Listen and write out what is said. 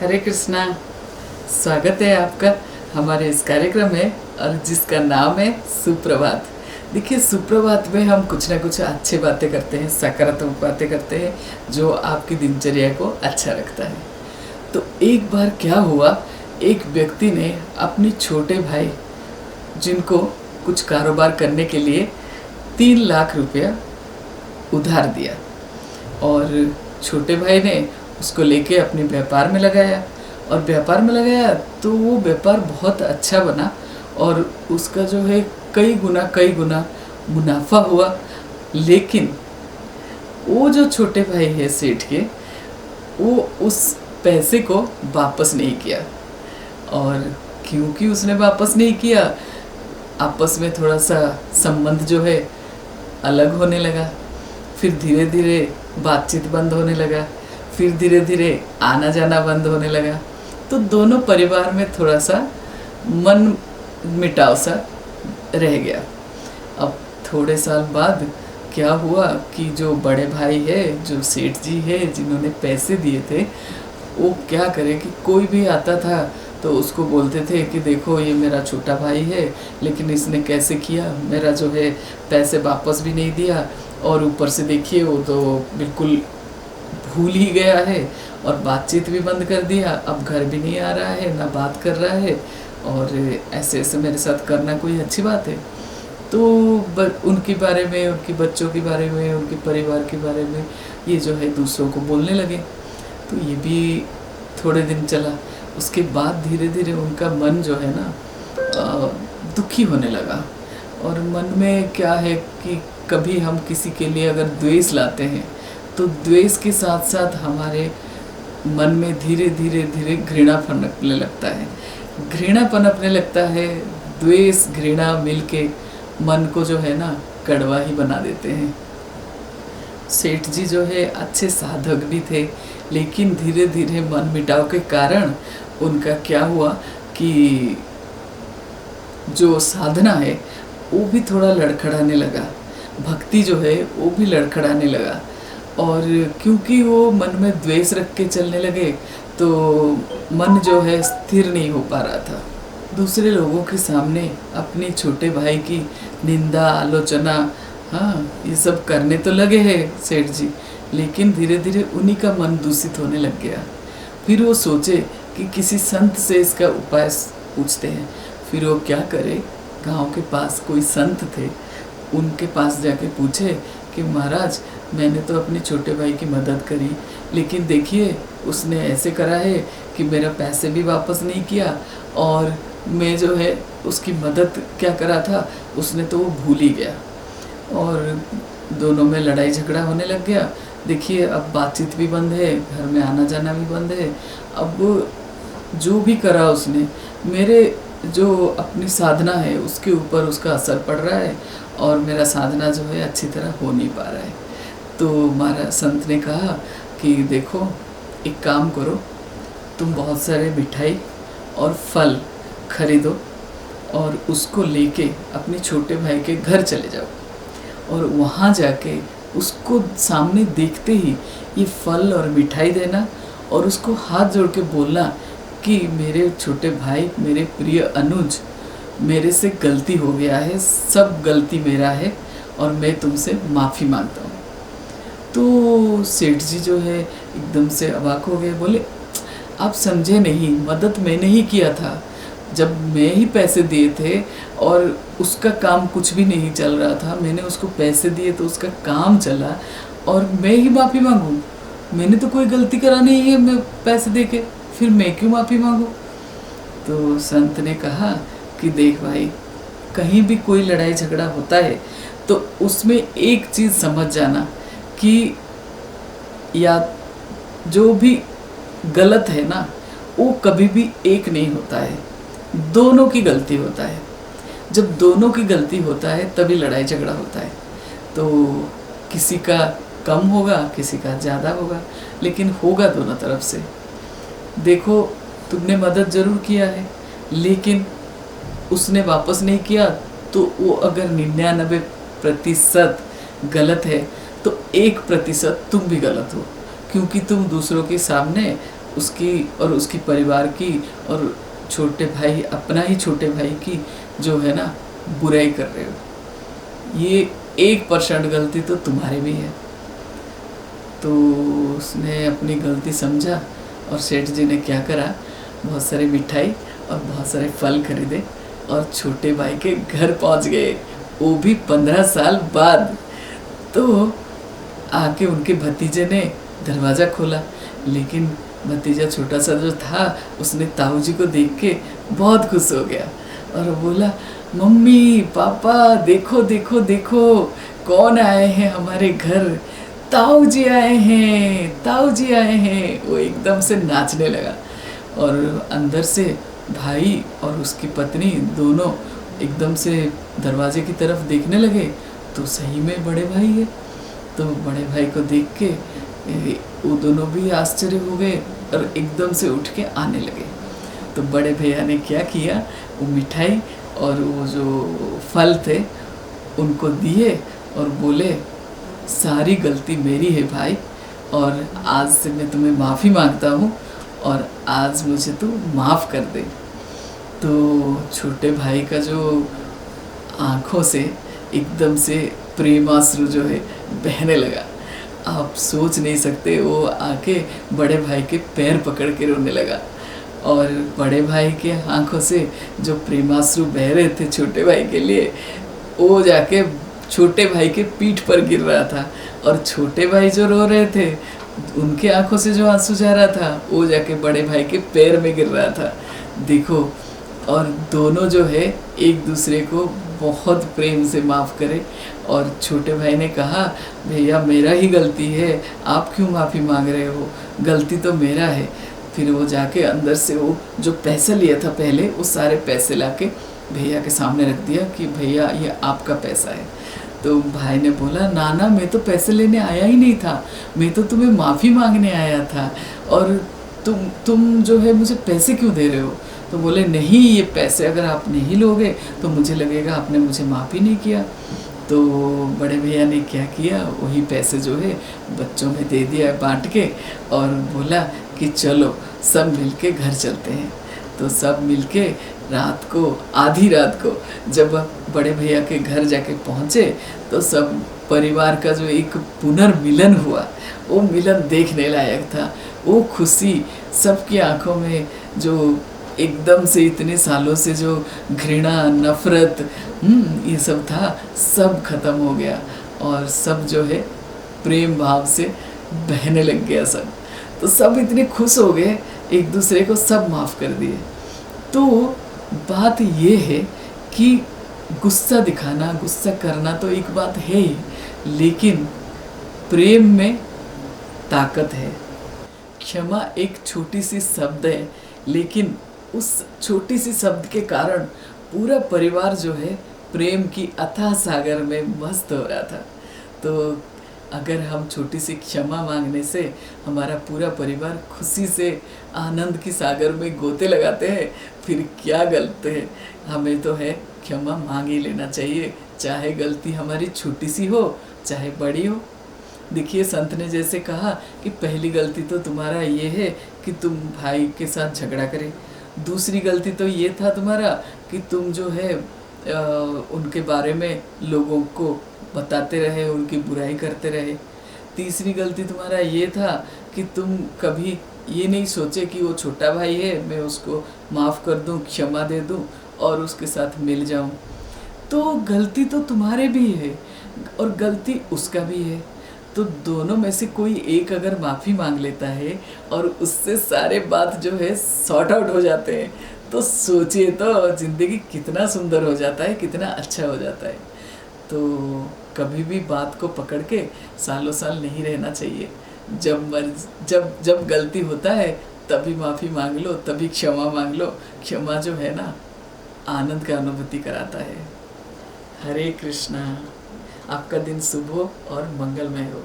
हरे कृष्णा। स्वागत है आपका हमारे इस कार्यक्रम में, और जिसका नाम है सुप्रभात। देखिए, सुप्रभात में हम कुछ ना कुछ अच्छी बातें करते हैं, सकारात्मक बातें करते हैं जो आपकी दिनचर्या को अच्छा रखता है। तो एक बार क्या हुआ, एक व्यक्ति ने अपने छोटे भाई, जिनको कुछ कारोबार करने के लिए 3 लाख रुपया उधार दिया, और छोटे भाई ने उसको लेके अपने व्यापार में लगाया। और व्यापार में लगाया तो वो व्यापार बहुत अच्छा बना, और उसका जो है कई गुना मुनाफा हुआ। लेकिन वो जो छोटे भाई है सेठ के, वो उस पैसे को वापस नहीं किया। और क्योंकि उसने वापस नहीं किया, आपस में थोड़ा सा संबंध जो है अलग होने लगा। फिर धीरे धीरे बातचीत बंद होने लगा, फिर धीरे धीरे आना जाना बंद होने लगा। तो दोनों परिवार में थोड़ा सा मन मिटाव सा रह गया। अब थोड़े साल बाद क्या हुआ कि जो बड़े भाई है, जो सेठ जी है, जिन्होंने पैसे दिए थे, वो क्या करे कि कोई भी आता था तो उसको बोलते थे कि देखो ये मेरा छोटा भाई है, लेकिन इसने कैसे किया, मेरा जो है पैसे वापस भी नहीं दिया, और ऊपर से देखिए वो तो बिल्कुल भूल ही गया है, और बातचीत भी बंद कर दिया। अब घर भी नहीं आ रहा है, ना बात कर रहा है, और ऐसे ऐसे मेरे साथ करना कोई अच्छी बात है। तो उनके बारे में, उनके बच्चों के बारे में, उनके परिवार के बारे में ये जो है दूसरों को बोलने लगे। तो ये भी थोड़े दिन चला। उसके बाद धीरे धीरे उनका मन जो है ना दुखी होने लगा। और मन में क्या है कि कभी हम किसी के लिए अगर द्वेष लाते हैं, तो द्वेष के साथ साथ हमारे मन में धीरे धीरे धीरे घृणा पनपने लगता है, घृणा पनपने लगता है। द्वेष घृणा मिलके मन को जो है ना कड़वा ही बना देते हैं। सेठ जी जो है अच्छे साधक भी थे, लेकिन धीरे धीरे मन मिटाव के कारण उनका क्या हुआ कि जो साधना है वो भी थोड़ा लड़खड़ाने लगा, भक्ति जो है वो भी लड़खड़ाने लगा। और क्योंकि वो मन में द्वेष रख के चलने लगे, तो मन जो है स्थिर नहीं हो पा रहा था। दूसरे लोगों के सामने अपने छोटे भाई की निंदा, आलोचना, हाँ, ये सब करने तो लगे हैं सेठ जी, लेकिन धीरे धीरे उन्हीं का मन दूषित होने लग गया। फिर वो सोचे कि किसी संत से इसका उपाय पूछते हैं। फिर वो क्या करे, गांव के पास कोई संत थे, उनके पास जाके पूछे कि महाराज, मैंने तो अपने छोटे भाई की मदद करी, लेकिन देखिए उसने ऐसे करा है कि मेरा पैसे भी वापस नहीं किया, और मैं जो है उसकी मदद क्या करा था, उसने तो वो भूल ही गया। और दोनों में लड़ाई झगड़ा होने लग गया। देखिए अब बातचीत भी बंद है, घर में आना जाना भी बंद है। अब जो भी करा उसने, मेरे जो अपनी साधना है उसके ऊपर उसका असर पड़ रहा है, और मेरा साधना जो है अच्छी तरह हो नहीं पा रहा है। तो हमारा संत ने कहा कि देखो, एक काम करो, तुम बहुत सारे मिठाई और फल खरीदो, और उसको लेके अपने छोटे भाई के घर चले जाओ, और वहाँ जाके उसको सामने देखते ही ये फल और मिठाई देना, और उसको हाथ जोड़ के बोलना कि मेरे छोटे भाई, मेरे प्रिय अनुज, मेरे से गलती हो गया है, सब गलती मेरा है, और मैं तुमसे माफ़ी मांगता हूँ। तो सेठ जी जो है एकदम से अवाक हो गए, बोले आप समझे नहीं, मदद मैंने ही किया था, जब मैं ही पैसे दिए थे, और उसका काम कुछ भी नहीं चल रहा था। मैंने उसको पैसे दिए तो उसका काम चला, और मैं ही माफ़ी मांगूं? मैंने तो कोई गलती करा नहीं है, मैं पैसे दे के, फिर मैं क्यों माफ़ी मांगूं? तो संत ने कहा कि देख भाई, कहीं भी कोई लड़ाई झगड़ा होता है तो उसमें एक चीज़ समझ जाना कि या जो भी गलत है ना, वो कभी भी एक नहीं होता है, दोनों की गलती होता है। जब दोनों की गलती होता है तभी लड़ाई झगड़ा होता है। तो किसी का कम होगा, किसी का ज़्यादा होगा, लेकिन होगा दोनों तरफ से। देखो, तुमने मदद ज़रूर किया है, लेकिन उसने वापस नहीं किया, तो वो अगर 99% गलत है, तो 1% तुम भी गलत हो, क्योंकि तुम दूसरों के सामने उसकी और उसकी परिवार की और छोटे भाई, अपना ही छोटे भाई की जो है ना बुराई कर रहे हो। ये 1% गलती तो तुम्हारी भी है। तो उसने अपनी गलती समझा और सेठ जी ने क्या करा, बहुत सारी मिठाई और बहुत सारे फल खरीदे और छोटे भाई के घर पहुंच गए, वो भी 15 साल बाद। तो आके उनके भतीजे ने दरवाज़ा खोला, लेकिन भतीजा छोटा सा जो था उसने ताऊ जी को देख के बहुत खुश हो गया और बोला, मम्मी पापा देखो देखो देखो कौन आए हैं हमारे घर, ताऊ जी आए हैं, ताऊ जी आए हैं। वो एकदम से नाचने लगा और अंदर से भाई और उसकी पत्नी दोनों एकदम से दरवाजे की तरफ देखने लगे, तो सही में बड़े भाई है। तो बड़े भाई को देख के वो दोनों भी आश्चर्य हो गए और एकदम से उठ के आने लगे। तो बड़े भैया ने क्या किया, वो मिठाई और वो जो फल थे उनको दिए और बोले, सारी गलती मेरी है भाई, और आज से मैं तुम्हें माफ़ी मांगता हूँ और आज मुझे तू माफ़ कर दे। तो छोटे भाई का जो आँखों से एकदम से प्रेमाश्रु जो है बहने लगा। आप सोच नहीं सकते, वो आके बड़े भाई के पैर पकड़ के रोने लगा और बड़े भाई के आंखों से जो प्रेमाश्रु बह रहे थे छोटे भाई के लिए, वो जाके छोटे भाई के पीठ पर गिर रहा था और छोटे भाई जो रो रहे थे उनके आंखों से जो आंसू जा रहा था वो जाके बड़े भाई के पैर में गिर रहा था। देखो, और दोनों जो है एक दूसरे को बहुत प्रेम से माफ़ करे। और छोटे भाई ने कहा, भैया मेरा ही गलती है, आप क्यों माफ़ी मांग रहे हो, गलती तो मेरा है। फिर वो जाके अंदर से वो जो पैसा लिया था पहले, वो सारे पैसे लाके भैया के सामने रख दिया कि भैया ये आपका पैसा है। तो भाई ने बोला, नाना मैं तो पैसे लेने आया ही नहीं था, मैं तो तुम्हें माफ़ी मांगने आया था, और तुम जो है मुझे पैसे क्यों दे रहे हो। तो बोले, नहीं ये पैसे अगर आप नहीं लोगे तो मुझे लगेगा आपने मुझे माफ़ ही नहीं किया। तो बड़े भैया ने क्या किया, वही पैसे जो है बच्चों में दे दिया बांट के और बोला कि चलो सब मिलके घर चलते हैं। तो सब मिलके रात को, आधी रात को जब बड़े भैया के घर जाके पहुँचे तो सब परिवार का जो एक पुनर्मिलन हुआ, वो मिलन देखने लायक था। वो खुशी सबकी आंखों में, जो एकदम से इतने सालों से जो घृणा नफरत ये सब था, सब खत्म हो गया और सब जो है प्रेम भाव से बहने लग गया सब। तो सब इतने खुश हो गए, एक दूसरे को सब माफ़ कर दिए। तो बात ये है कि गुस्सा दिखाना, गुस्सा करना तो एक बात है ही, लेकिन प्रेम में ताकत है। क्षमा एक छोटी सी शब्द है, लेकिन उस छोटी सी शब्द के कारण पूरा परिवार जो है प्रेम की अथाह सागर में मस्त हो रहा था। तो अगर हम छोटी सी क्षमा मांगने से हमारा पूरा परिवार खुशी से आनंद की सागर में गोते लगाते हैं, फिर क्या गलत है। हमें तो है क्षमा मांग ही लेना चाहिए, चाहे गलती हमारी छोटी सी हो चाहे बड़ी हो। देखिए, संत ने जैसे कहा कि पहली गलती तो तुम्हारा ये है कि तुम भाई के साथ झगड़ा करे, दूसरी गलती तो ये था तुम्हारा कि तुम जो है उनके बारे में लोगों को बताते रहे, उनकी बुराई करते रहे। तीसरी गलती तुम्हारा ये था कि तुम कभी ये नहीं सोचे कि वो छोटा भाई है, मैं उसको माफ़ कर दूं, क्षमा दे दूं और उसके साथ मिल जाऊं। तो गलती तो तुम्हारे भी है और गलती उसका भी है। तो दोनों में से कोई एक अगर माफ़ी मांग लेता है और उससे सारे बात जो है सॉर्ट आउट हो जाते हैं, तो सोचिए तो ज़िंदगी कितना सुंदर हो जाता है, कितना अच्छा हो जाता है। तो कभी भी बात को पकड़ के सालों साल नहीं रहना चाहिए। जब गलती होता है तभी माफ़ी मांग लो, तभी क्षमा मांग लो। क्षमा जो है ना, आनंद का अनुभूति कराता है। हरे कृष्णा। आपका दिन शुभ हो और मंगलमय हो।